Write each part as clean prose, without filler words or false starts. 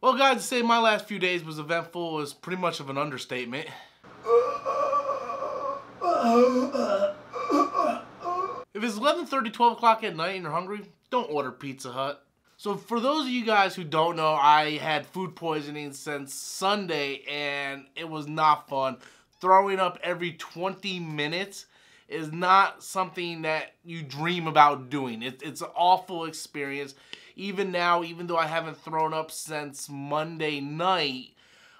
Well, guys, to say my last few days was eventful is pretty much of an understatement. If it's 11:30, 12 o'clock at night and you're hungry, don't order Pizza Hut. So for those of you guys who don't know, I had food poisoning since Sunday and it was not fun. Throwing up every 20 minutes is not something that you dream about doing. It's an awful experience. Even now, even though I haven't thrown up since Monday night,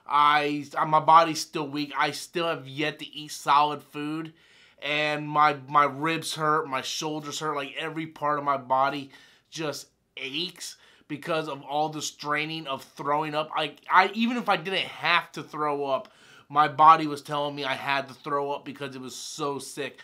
my body's still weak. I still have yet to eat solid food. And my ribs hurt, my shoulders hurt, like every part of my body just aches because of all the straining of throwing up. Even if I didn't have to throw up, my body was telling me I had to throw up because it was so sick.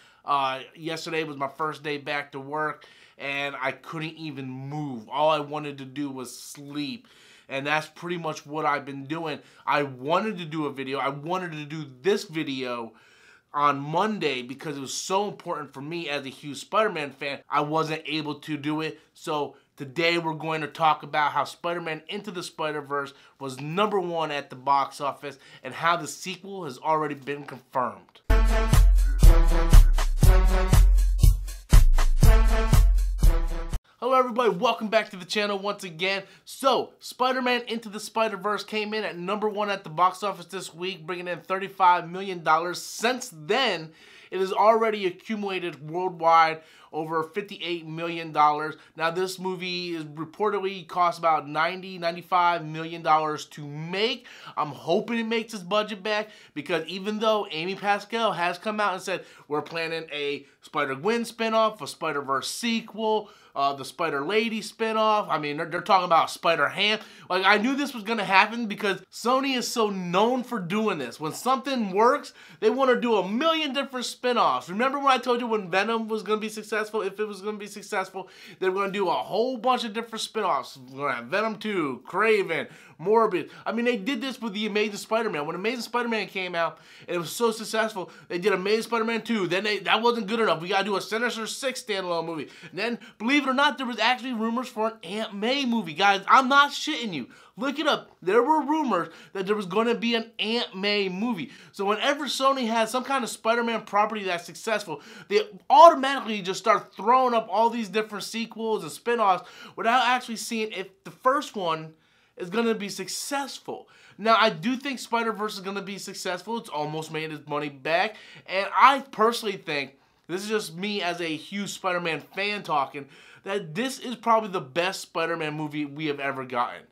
Yesterday was my first day back to work and I couldn't even move. All I wanted to do was sleep. And that's pretty much what I've been doing. I wanted to do a video. I wanted to do this video on Monday because it was so important for me as a huge Spider-Man fan. I wasn't able to do it. So today we're going to talk about how Spider-Man Into the Spider-Verse was #1 at the box office and how the sequel has already been confirmed. Hello everybody, welcome back to the channel once again. So, Spider-Man Into the Spider-Verse came in at #1 at the box office this week, bringing in $35 million. Since then, it has already accumulated worldwide over $58 million. Now, this movie is reportedly cost about $95 million to make. I'm hoping it makes its budget back because even though Amy Pascal has come out and said we're planning a Spider-Gwen spinoff, a Spider-Verse sequel, the Spider-Lady spinoff. I mean, they're talking about Spider-Ham. Like, I knew this was going to happen because Sony is so known for doing this. When something works, they want to do a million different spinoffs. Remember when I told you when Venom was going to be successful, if it was going to be successful, they were going to do a whole bunch of different spinoffs. We're going to have Venom 2, Kraven, Morbius. I mean, they did this with the Amazing Spider-Man. When Amazing Spider-Man came out and it was so successful, they did Amazing Spider-Man 2. Then that wasn't good enough. We got to do a Sinister Six standalone movie. And then, believe it or not, there was actually rumors for an Aunt May movie. Guys, I'm not shitting you. Look it up. There were rumors that there was going to be an Aunt May movie. So whenever Sony has some kind of Spider-Man property that's successful, they automatically just start throwing up all these different sequels and spin-offs without actually seeing if the first one is going to be successful. Now, I do think Spider-Verse is going to be successful. It's almost made its money back. And I personally think, this is just me as a huge Spider-Man fan talking, that this is probably the best Spider-Man movie we have ever gotten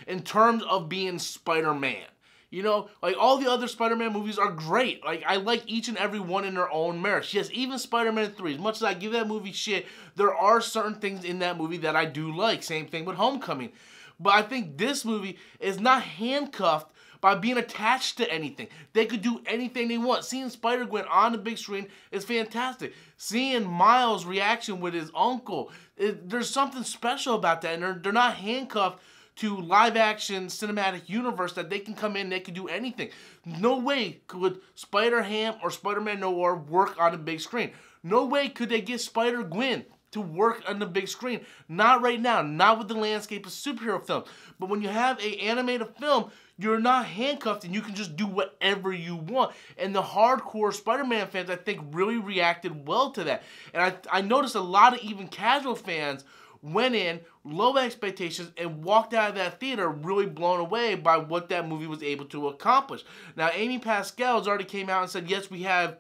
in terms of being Spider-Man. You know, like all the other Spider-Man movies are great. Like, I like each and every one in their own merits. Yes, even Spider-Man 3, as much as I give that movie shit, there are certain things in that movie that I do like. Same thing with Homecoming. But I think this movie is not handcuffed by being attached to anything. They could do anything they want. Seeing Spider-Gwen on the big screen is fantastic. Seeing Miles' reaction with his uncle, there's something special about that. And they're not handcuffed to live-action cinematic universe that they can come in, they can do anything. No way could Spider-Ham or Spider-Man Noir work on the big screen. No way could they get Spider-Gwen to work on the big screen. Not right now, not with the landscape of superhero films. But when you have an animated film, you're not handcuffed and you can just do whatever you want. And the hardcore Spider-Man fans, I think, really reacted well to that. And I noticed a lot of even casual fans went in, low expectations, and walked out of that theater really blown away by what that movie was able to accomplish. Now, Amy Pascal has already came out and said, yes, we have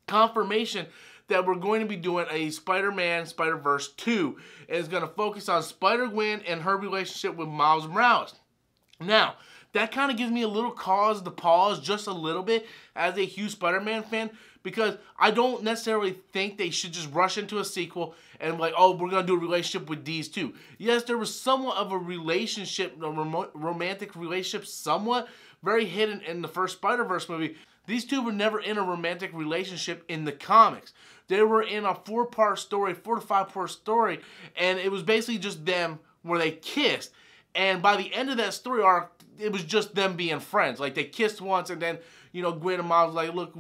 confirmation that we're going to be doing a Spider-Man Spider-Verse 2. And it's going to focus on Spider-Gwen and her relationship with Miles Morales. Now, that kind of gives me a little cause to pause just a little bit as a huge Spider-Man fan, because I don't necessarily think they should just rush into a sequel and like, oh, we're going to do a relationship with these two. Yes, there was somewhat of a relationship, a romantic relationship, somewhat, very hidden in the first Spider-Verse movie. These two were never in a romantic relationship in the comics. They were in a 4-part story, 4 to 5-part story, and it was basically just them where they kissed. And by the end of that story arc, it was just them being friends. Like, they kissed once, and then, you know, Gwen and Miles was like, look,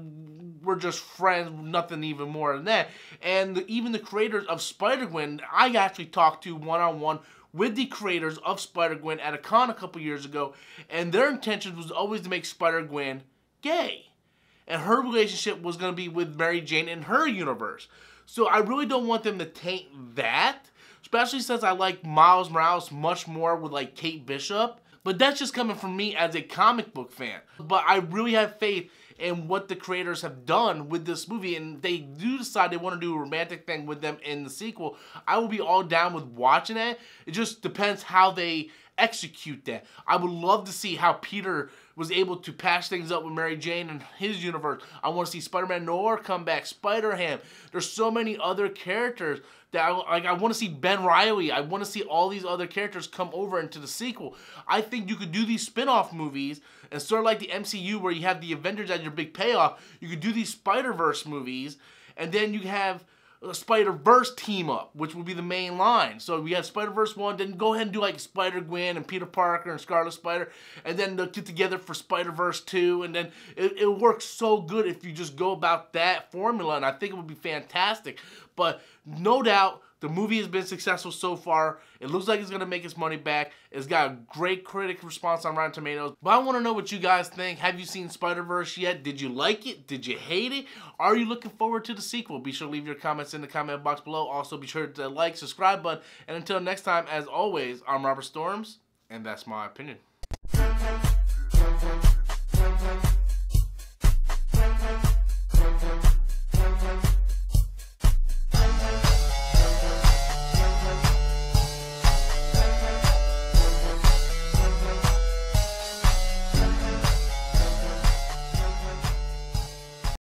we're just friends, nothing even more than that. And even the creators of Spider-Gwen, I actually talked to one-on-one with the creators of Spider-Gwen at a con a couple years ago, and their intention was always to make Spider-Gwen gay. And her relationship was going to be with Mary Jane in her universe. So I really don't want them to taint that, especially since I like Miles Morales much more with like Kate Bishop. But that's just coming from me as a comic book fan. But I really have faith in what the creators have done with this movie, and they do decide they want to do a romantic thing with them in the sequel. I will be all down with watching it. It just depends how they execute that. I would love to see how Peter was able to patch things up with Mary Jane and his universe. I want to see Spider-Man Noir come back, Spider-Ham. There's so many other characters that I want to see Ben Reilly. I want to see all these other characters come over into the sequel. I think you could do these spin-off movies, and sort of like the MCU where you have the Avengers as your big payoff, you could do these Spider-Verse movies, and then you have a Spider-Verse team up, which would be the main line. So we have Spider-Verse 1, then go ahead and do like Spider-Gwen and Peter Parker and Scarlet Spider, and then they'll get together for Spider-Verse 2, and then it works so good if you just go about that formula, and I think it would be fantastic. But no doubt, the movie has been successful so far. It looks like it's going to make its money back. It's got a great critic response on Rotten Tomatoes. But I want to know what you guys think. Have you seen Spider-Verse yet? Did you like it? Did you hate it? Are you looking forward to the sequel? Be sure to leave your comments in the comment box below. Also, be sure to like, subscribe button. And until next time, as always, I'm Robert Storms, and that's my opinion.